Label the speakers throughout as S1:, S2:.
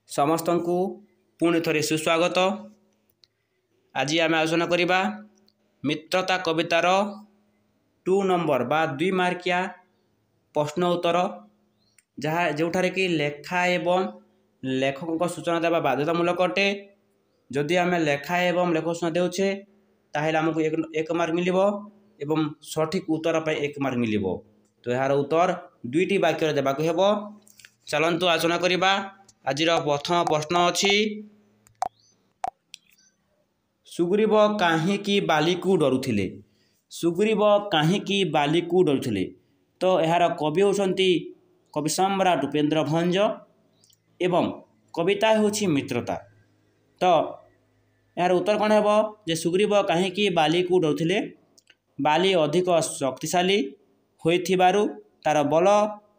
S1: समस्त को पुणी थे सुस्वागत। आज आम आलोचना करवा मित्रता कवितार 2 नंबर बा 2 मार्किया प्रश्न उत्तर जहाँ जो कि लेखा एवं लेखक सूचना देवा बाध्यतामूलक अटे। जदि आम लेखा एवं लेखक सूचना देउछे ताहेले आमको 1 मार्क मिल एवं सठिक उत्तर पर 1 मार्क मिल। तो यार उत्तर 2टी वाक्य देवाक हेब। चलतु आलोचना करवा। आज प्रथम प्रश्न अच्छी सुग्रीव काहींकी बाली को डरुथिले। सुग्रीव काहींकी बाली को डरुथिले। तो यार कवि होती कवि सम्राट उपेन्द्र भंज एवं कविता होची मित्रता। तो यार उत्तर कौन है जे सुग्रीव काहींकी बाली को डरुथिले। बाली अधिक शक्तिशाली होइथिबारु तार बल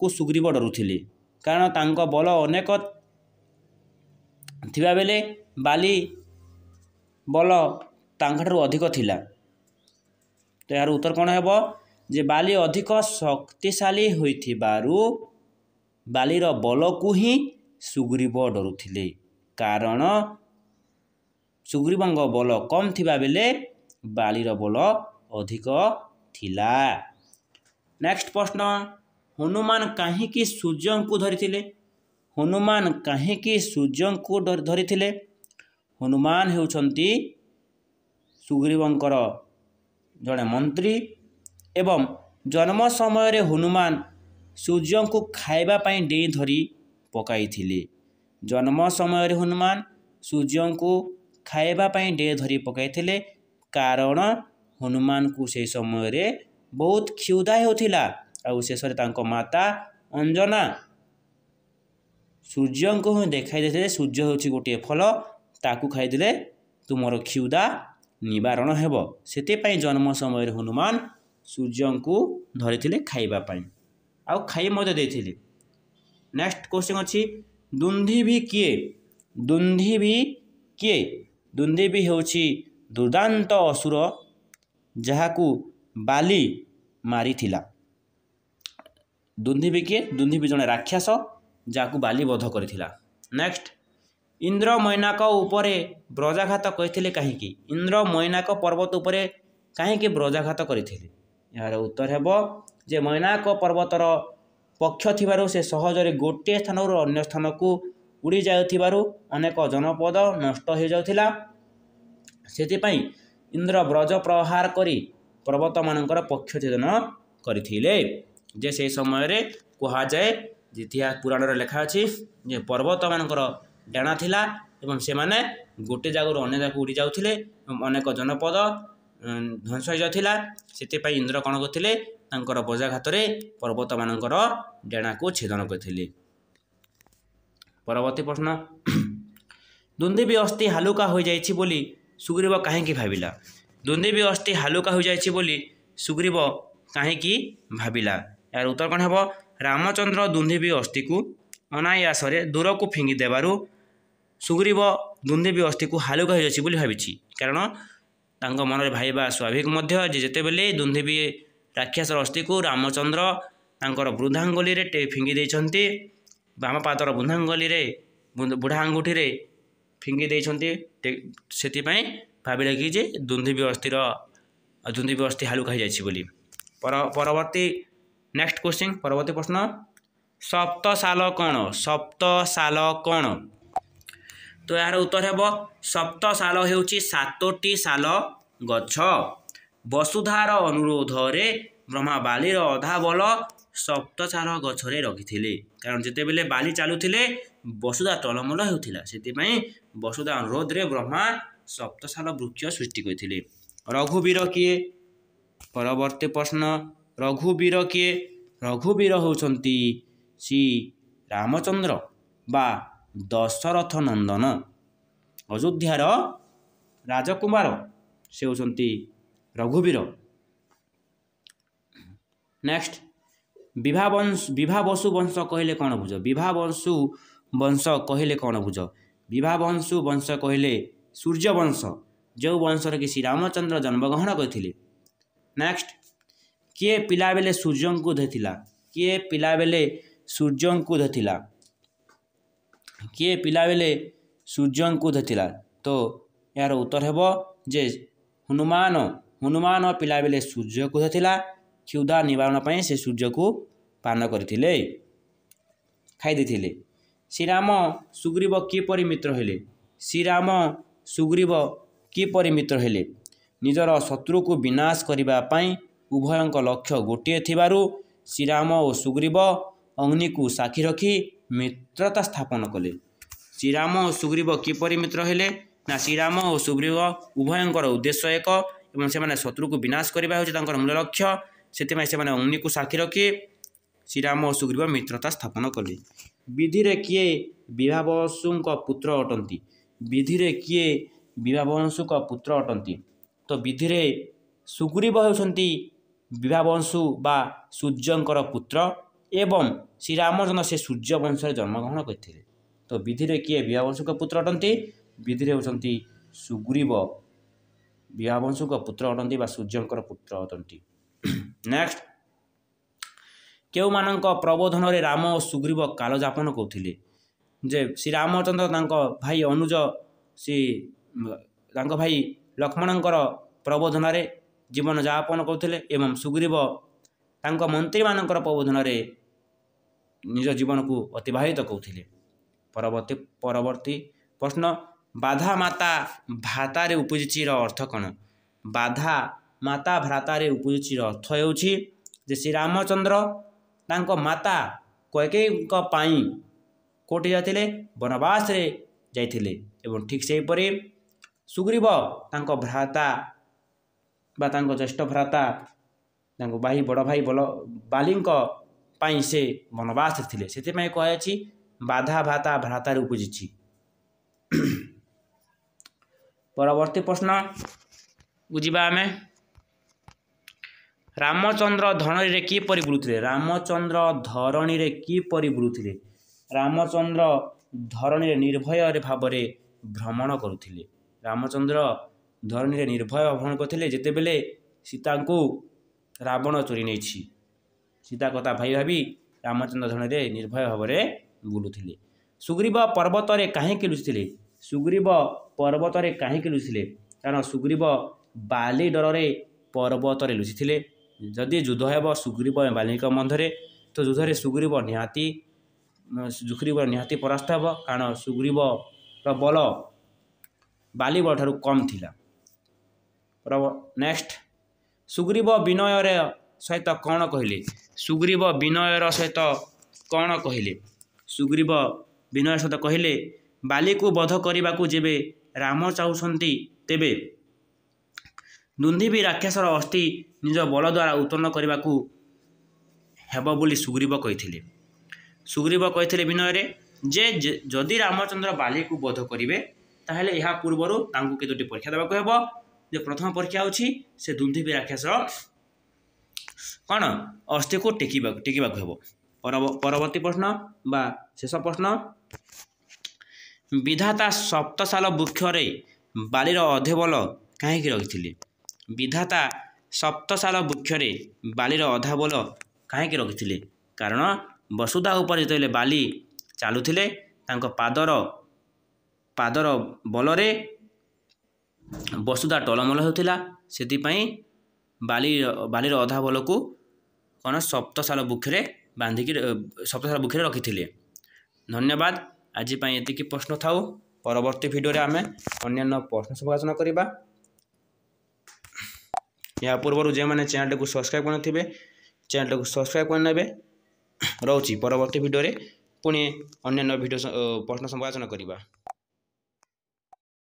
S1: को सुग्रीव डरुथिले, कारण तांको बल अनेक थिबा बेले बाली बल तांकठारु अधिक थिला। तो यार उत्तर कौन है जे बाली अधिक शक्तिशाली होइथिबारु बालीर बल को ही सुग्रीव डरुथिले, कारण सुग्रीवंग बल कम थिबा बेले बालीर बल अधिक थिला। नेक्स्ट प्रश्न हनुमान काहींकी सूर्य को धरिथिले। हनुमान काहींकी सूर्य को धरिथिले। हनुमान हेउछंती सुग्रीवंकर जड़े मंत्री एवं जन्म समय रे हनुमान सूर्य को खाइबा पई डेई धरी पकाइथिले। जन्म समय रे हनुमान सूर्य को खाइबा पई डेई धरी पकाइथिले, कारण हनुमान को से समय रे बहुत क्षुधा होथिला। आउ शेष तांको माता अंजना सूर्य को देखाई देते सूर्य होची गोटे फल, ताकू खाइदेले तुमर क्षुधा निवारण हेब। सेते जन्म समय हनुमान सूर्य को धरिथिले खाइबा पई, आउ खाई मदे देथिले। नेक्स्ट क्वेश्चन अछि दुंदीभी किए। दुंदीभी किए। दुंदीभी होची दुर्दांत असुर जहाकू बाली मारिथिला। दुंदीभी किए। दुंदीभी जने राक्षस जाकू बाली वध करथिला। नेक्स्ट इंद्र मैनाक उपरे ब्रजाघात कहिथिले काहींकी। इंद्र मैनाक पर्वत उपरे काहींकी ब्रजाघात करथिले। यार उत्तर हेबो जे मैनाक पर्वतर पक्ष थिबारु से सहजरे गोटे स्थानरु अन्य स्थान को उड़ी जाउथिबारु अनेक जनपद नष्ट हो जाउथिला। सेति पई इंद्र ब्रज प्रहार करी पर्वत मानकर पक्ष छेदन करथिले। जे से समय रे कहा जाए इतिहास पुराण रे लिखा अछि जे पर्वत मानकर डाणा थिला एवं से माने गोटे जगह अन्य जगह उड़ी जाउथिले, अनेक जनपद ध्वंस हो जाउथिला। सेते पई इंद्र कोन करथिले तांकर बजाघात रे पर्वत मानकर डाणा को छेदन करथिले। परवर्ती प्रश्न दुंदीभी अस्थि हालुका हो जाइछि बोली सुग्रीव काहींकी भाबिला। दुंदीभी अस्थि हालुका हो जाइछि बोली सुग्रीव काहींकी भाबिला। यार उत्तर कौन हेबो रामचंद्र दुंदीभी अस्थि को अनायास दूर को फिंगी देबारु सुग्रीव दुंदीभी अस्थि को हालुका हो जाइछि बोली भाबिछि, कारण तांको मन रे भाईबा स्वाभाविक मध्य जे जेते बेले दुंदीभी राक्षस अस्थि को रामचंद्र तांकर वृद्धांगुली रे फिंगी देइछंती। बाम पादर वृद्धांगुली रे बुढ़ा अंगुठी रे फिंगी देइछंती। सेति पई भाबिले कि जे दुंदीभी अस्थि हालुका हो जाइछि बोली। परवर्ती नेक्स्ट क्वेश्चन परवर्ती प्रश्न सप्तसाल कौन। सप्तसाल कौन। तो यार उत्तर हेबो सप्तसाल हेउची 7टी साल गछ। वसुधार अनुरोध रे ब्रह्मा बालीर अधा बल सप्तसाल गछरे रखिथिले, कारण जेते बेले बाली चालुथिले वसुधा टलमल हेउथिला। सेति पई वसुधा अनुरोध रे ब्रह्मा सप्तसाल वृक्ष सृष्टि करथिले। रघुवीर किए। परवर्ती प्रश्न रघुवीर किए। रघुवीर होउछंती श्री रामचंद्र बा दशरथ नंदन अयोध्यार राजकुमार से होउछंती रघुवीर। नेक्स्ट विभा बसु वंश कहले कौन बुझ। विभा बसु वंश कहले कौन बुझ। विभा बसु वंश कहले सूर्य वंश, जो वंश रे कि श्री रामचंद्र जन्मग्रहण करथिले। नेक्स्ट किए पिला बेले सूर्य को धरिथिला। किए पिला बेले सूर्य को धरिथिला। किए पिलाबेले सूर्य को धरिथिला तो यार उत्तर हेबो जे हनुमान हनुमान पिलाबेले सूर्य को धरिथिला क्षुधा निवारण पई से सूर्य को पान करथिले खाई देथिले। श्रीराम सुग्रीव किपरि मित्र हेले श्रीराम सुग्रीव किपरि मित्र हेले निजर शत्रु को विनाश करबा पई उभयंक लक्ष्य गोटे थिबारु श्रीराम और सुग्रीव अग्नि को साक्षी रखी मित्रता स्थापन कले। श्रीराम और सुग्रीव किपरि मित्र हेले ना श्रीराम और सुग्रीव उभयंकर उद्देश्य एक एवं से शत्रु को विनाश करबा होछि तांकर मूल लक्ष्य सेतिमाय से अग्नि को साक्षी रखी श्रीराम और सुग्रीव मित्रता स्थापन कले। विधि रे किए विभावसु पुत्र अटंती विधि रे किए विभावसु पुत्र अटंती तो विधि रे सुग्रीव होउछंती विभावसु बा सूर्यंकर पुत्र एवं श्रीरामचंद्र से सूर्य वंश जन्मग्रहण करते तो विधि रे किए विभावसु पुत्र अटंती विधि रे होउछंती सुग्रीव विभावसु पुत्र अटंती बा सूर्यंकर पुत्र अटंती। नेक्स्ट केउ मानक प्रबोधन रे राम और सुग्रीव कालजापन करथिले जे श्री रामचंद्र तांको भाई अनुज सी तांको भाई लक्ष्मणंकर प्रबोधन रे जीवन यापन करथिले एवं सुग्रीव तांको मंत्री मानकर प्रबोधन रे निज जीवन को अतिबाहित करथिले। परवर्ती प्रश्न बाधा माता भ्रातारे उपजिची अर्थ कौन बाधा माता भ्रातारे उपजिची अर्थ हेउछि जे श्री रामचंद्र तांको माता कैकेयीଙ୍କ ପାଇଁ कोटि जातिले वनवास रे जाइथिले एवं ठीक से परि सुग्रीव तांको भ्राता बा तांको ज्येष्ठ भ्राता तांको भाई बड़ भाई बालीଙ୍କ ପାଇଁ से वनवास थिले सेति पय कहैछि बाधा भाता भ्रातार उपजिछि। परवर्ती प्रश्न बुझिबा आमे रामचंद्र धरणी रे की परि बुलुथिले रामचंद्र धरणी रे की परि बुलुथिले रामचंद्र धरणी रे निर्भय रे भाव रे भ्रमण करुथिले रामचंद्र धरणी रे निर्भय भ्रमण करथिले जेते बेले सीता को रावण चोरी नेछि सीता कथा भाई भाभी रामचंद्र धरणी रे निर्भय भाव रे बुलुथिले। सुग्रीव पर्वत रे काहेकि लुचिथिले सुग्रीव पर्वत रे काहेकि लुचिथिले कारण सुग्रीव बाली डर रे पर्वत रे लुचिथिले जदि युद्ध हेब सुग्रीव बालीक मध्य तो युद्ध रे सुग्रीव निहाती परास्त हेब कारण सुग्रीव बल बाली बल ठारू कम थिला। नेक्स्ट सुग्रीव विनय रे सहित कौन कहले सुग्रीव विनयर सहित कौन कहले सुग्रीव विनय सहित कहले बाली को बध करने को जेबे राम चाहूँगी तेबे दुंदीबी राक्षसर अस्थि निज बल द्वारा उत्पन्न करने को हेब बोली सुग्रीव कहिथिले सुग्रीव कहिथिले विनय रे जे जदि रामचंद्र बाली को बध करिवे ताहेले यहा पूर्वरु तांकु केतोटी परीक्षा देबाको हेबो जे प्रथम परीक्षा होछि से दुंदीबी राक्षसर कौन अस्थि को टेकिबाको हेबो। परवर्ती प्रश्न बा शेष प्रश्न विधाता सप्तसाल वृक्ष रे बालीर अधेबल काहेकि रखिथिले विधाता सप्तसाल वृक्ष रे बालीर अधा बल काहेकि रखिथिले कारण वसुधा उपर जेतेले बाली चालुथिले तांको पादर बल रे वसुधा टलमल होतिला सेति पई बालीर अधा बल को कौन सप्तसाल वृक्ष रे बांधिकी सप्तसाल वृक्ष रे रखिथिले। धन्यवाद आज पई एतिकी प्रश्न थाउ परवर्ती वीडियो रे आमे अन्य प्रश्न समालोचना करिबा। या पूर्व जे मैंने चैनल को सब्सक्राइब करनथिबे चैनल को सब्सक्राइब करनेबे रोची परवर्ती वीडियो रे पुणी अन्य वीडियो प्रश्न समालोचना करिबा।